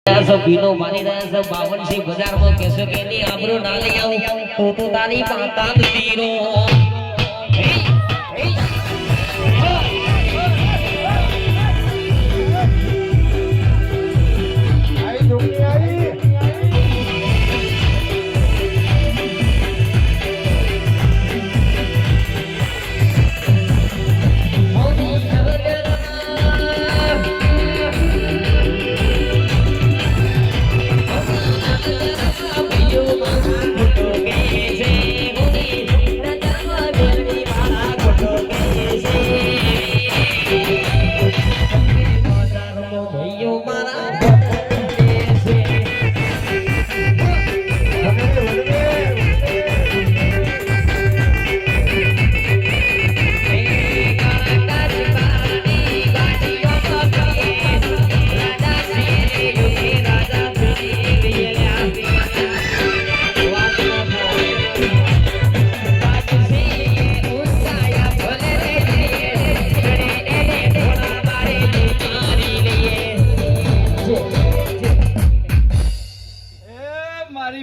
બીનો માની રહ્યા છે બાવનસી બજારમાં કેસો કે ની આબરો ના લઈ આવું તો તારી માતા તીરો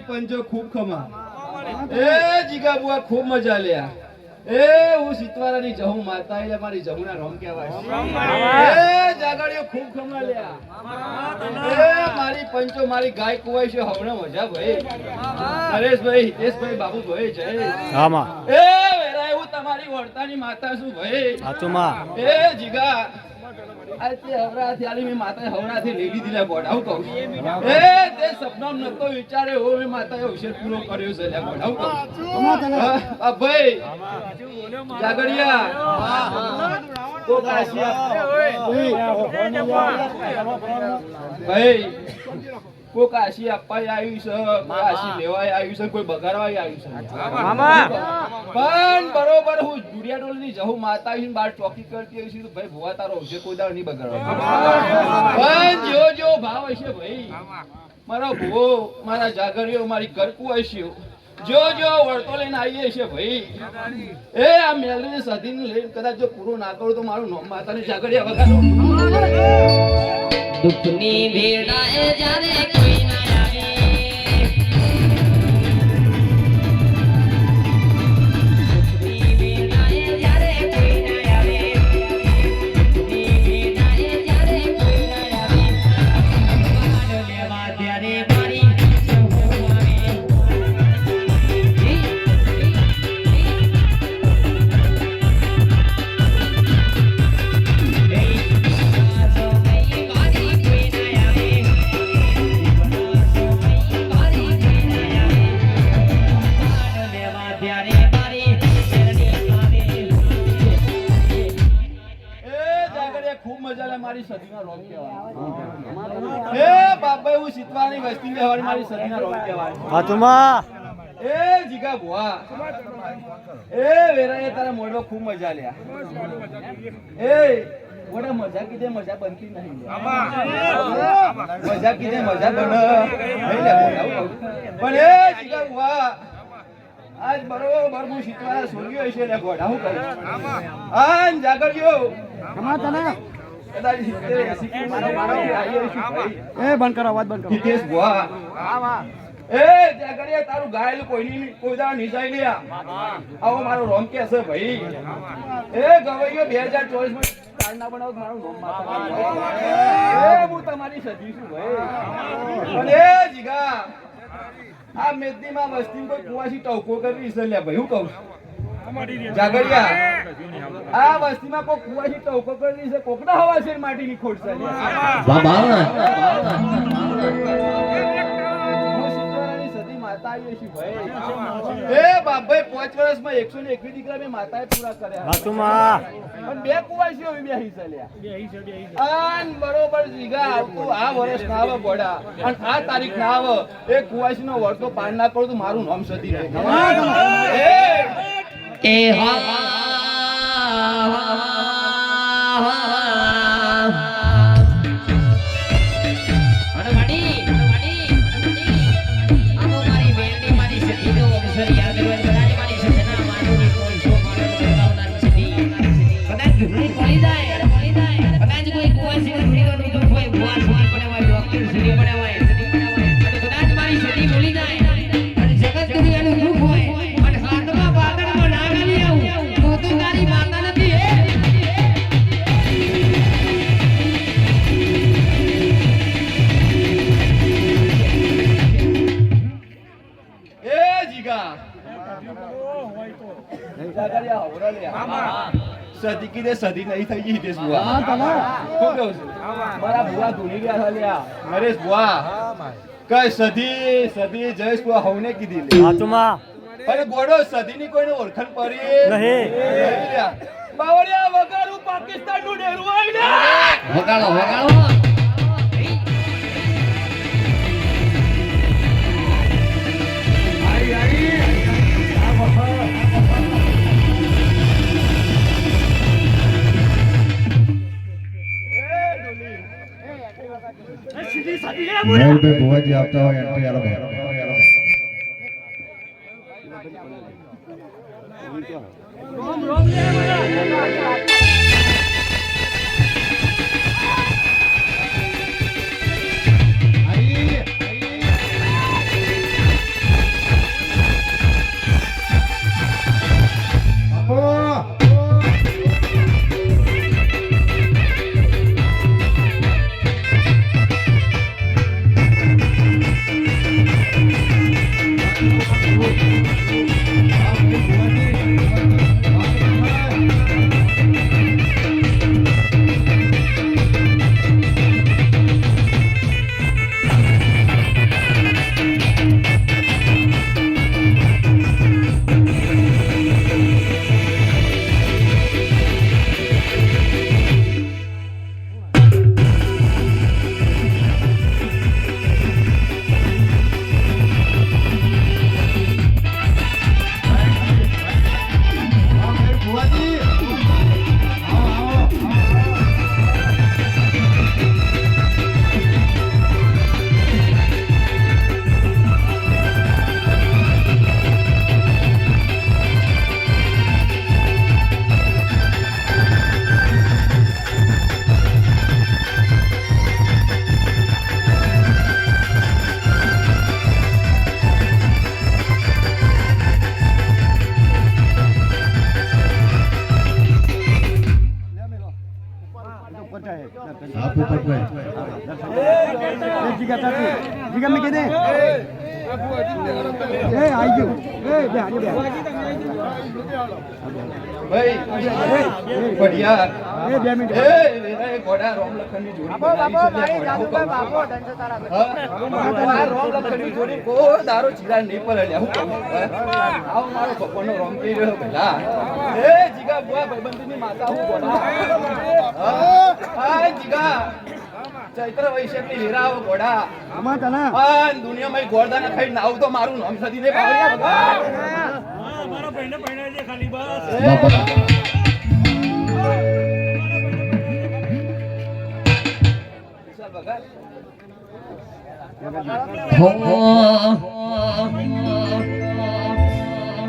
पंचो खूब खमा ए जीगा बुआ खूब मजा लिया ए હું સિતવારાની જહુ માતા એટલે મારી જહુના રોમ કહેવાય એ જાગડીઓ ખૂબ ખમા લ્યા એ મારી પંચો મારી ગાય કુવાય છે હવણે મજા ભાઈ નરેશભાઈ હિતેશભાઈ બાબુભાઈ જય આમાં એ વેરા હું તમારી વર્તાની માતા છું ભાઈ સાચુમાં એ જીગા આજે હવરાથી આલી મે માતાએ હવરાથી લેવી દીલા ગોડાઉ કહું એ તે સપનામ નતો વિચારે હો મે માતાએ હોશિયાર પૂરો કર્યો છે લે ગોડાઉ કહું આ ભાઈ જાગડિયા કો કાશિયા ભાઈ કો કાશી આપવા આવ્યું છે કાશી લેવાય આવ્યું છે કોઈ બગાડવાય આવ્યું છે મામા પણ બરોબર હું જુડિયા ડોલની જહુ માતા આવીને બાર ચોકી કરતી આવી છું ભાઈ ભુવા તારો હશે કોઈ દાળ નહીં બગાડવા પણ જો ભાવ હશે ભાઈ મારો ભુવો મારા જાગરીઓ મારી કરકુ હશે જો વળતો લઈને આવીએ છે ભાઈ એ આ મેલરીને સધીને લઈને કદાચ જો પૂરો ના કરું તો મારું નામ માતાની જાગરીયા વગાડો દુઃખની વેળાએ જ્યારે કોઈ ના આવે દુઃખની વેળાએ જ્યારે કોઈ ના આવે દુઃખની વેળાએ જ્યારે કોઈ ના આવે માનો લેવા ત્યારે મારી મારી સદીના રોમ કહેવાય એ બાપા હું સિતવાની વસ્તી બેહવાની મારી સદીના રોમ કહેવાય સાચુમાં એ જીગા ભુવા એ વેરાએ તારા મોઢો ખૂબ મજા લ્યા એ મોઢા મજા કીધે મજા બનતી નહીં મજા કીધે મજા બન પણ એ જીગા ભુવા આજ બરોબર હું સિતવાના સોલ્યો હશે લે ગોડા હું કરું આન જાગડ્યો અમાર તને એ બંધ કરો અવાજ બંધ કરો હિતેશ ભુવા એ જાગડિયા તારું ગાયલ કોઈ દા નિસાઈ લે આવો મારો રોમ કે છે ભાઈ એ ગવૈયો 2024 માં કાર્ડ ના બનાવ મારું રોમ માતા એ હું તમારી સજી છું ભાઈ અને એ જીગા આ મેદનીમાં વસ્તી કોઈ કુવાસી ટોકો કરી છે લે ભાઈ હું કહું જાગડિયા આ વસ્તીમાં કોઈ કુવાસી ટોકો કરી છે કોકડા હવા છે માટીની ખોટ છે એ બાપભાઈ 5 વર્ષમાં 121 દીકરા મે માતાએ પૂરા કર્યા સાચુમાં પણ બે કુવાસીઓ બેહી ચાલ્યા આન બરોબર જીગા આવતું આ વર્ષ ના આવે ગોડા અને આ તારીખ ના આવે એ કુવાસીનો વર્તો પાર ના કરું તો મારું નામ સદી રહે એ કોઈ કુવાસી ઓરા લે સદી કીધે સદી નહીં થઈ ગઈ હિતેશ બુઆ હા તને શું કહું છું મારા બુઆ ધૂની ગયા છે લ્યા નરેશ બુઆ કઈ સદી જયેશ બુઆ હવને કીધી લે હાચુમાં અરે ગોડો સદીની કોઈને ઓળખાણ પડી નહીં. લ્યા. બાવળિયા વગાડું પાકિસ્તાનનું ડેરું આઈને વગાડો વગાડો મહેરભાઈ ભુવાજી આવતા હોય એન્ટ્રી આલો ભાઈ आप ऊपर पे જીગા ચાચી જીગા મેં કીધે એ આઈ ગયું એ બે હાજી બે ભાઈ બઢિયા એ 2 મિનિટ એ ઘોડા રોમ લખનની જોડી બનાવી છે બાપો રોમ લખનની જોડી કોઈ દારો ચીરા નહીં પર લ્યા હું કહું આવ મારો ભગવાનનો રોમ કહી રહ્યો પેલા એ જીગા બુઆ ભાઈબંધીની માતા હું ઘોડા હા જીગા ચૈત્ર વૈશાખની હીરા આવો ઘોડા આમાં તને હા દુનિયામાં ગોળદાના ખાઈ નાવ તો મારું નામ સદી ને બાવળિયા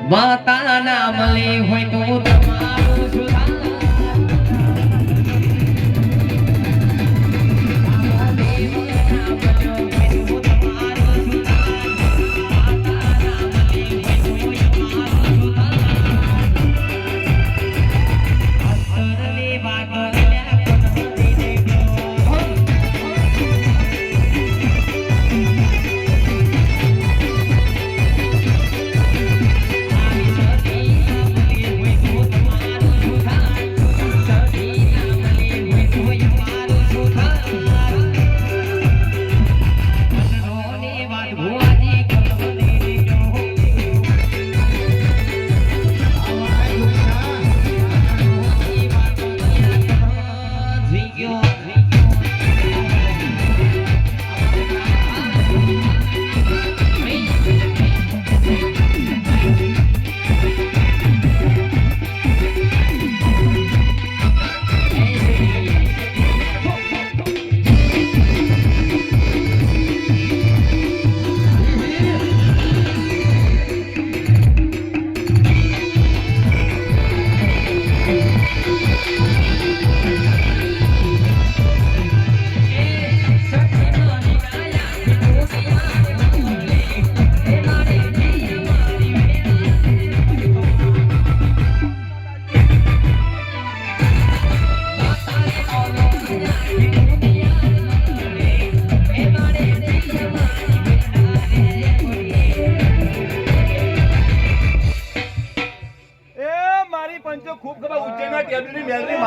માતા ના મળે હોય તો તમારું સુધાર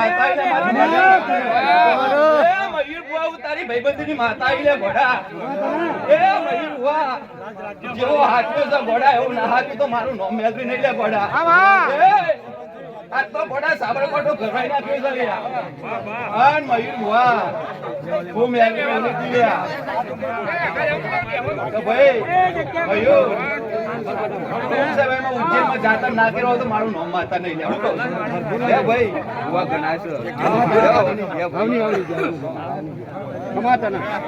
માતા આઈ લે મારી એ મયુર બુઆ હું તારી ભાઈબંધીની માતા આઈ લે ઘોડા એ મયુર બુઆ જેવો હાથ્યો છે ઘોડા એવું ના હાથ્યું તો મારું નામ મેલવી નહીં લે ઘોડા એ આ તો ઘોડા સાબરકોટો ઘરવાઈ નાખ્યો છે લે અન મયુર બુઆ હું મેલવી નહીં દીયા તો ભાઈ મયુર સમયમાં ઉજ્જૈનમાં જાતા ના કર્યો તો મારું નામ માતા નહીં લે ભાઈ બુઆ ગણાય છે ભાવની કમાતા ના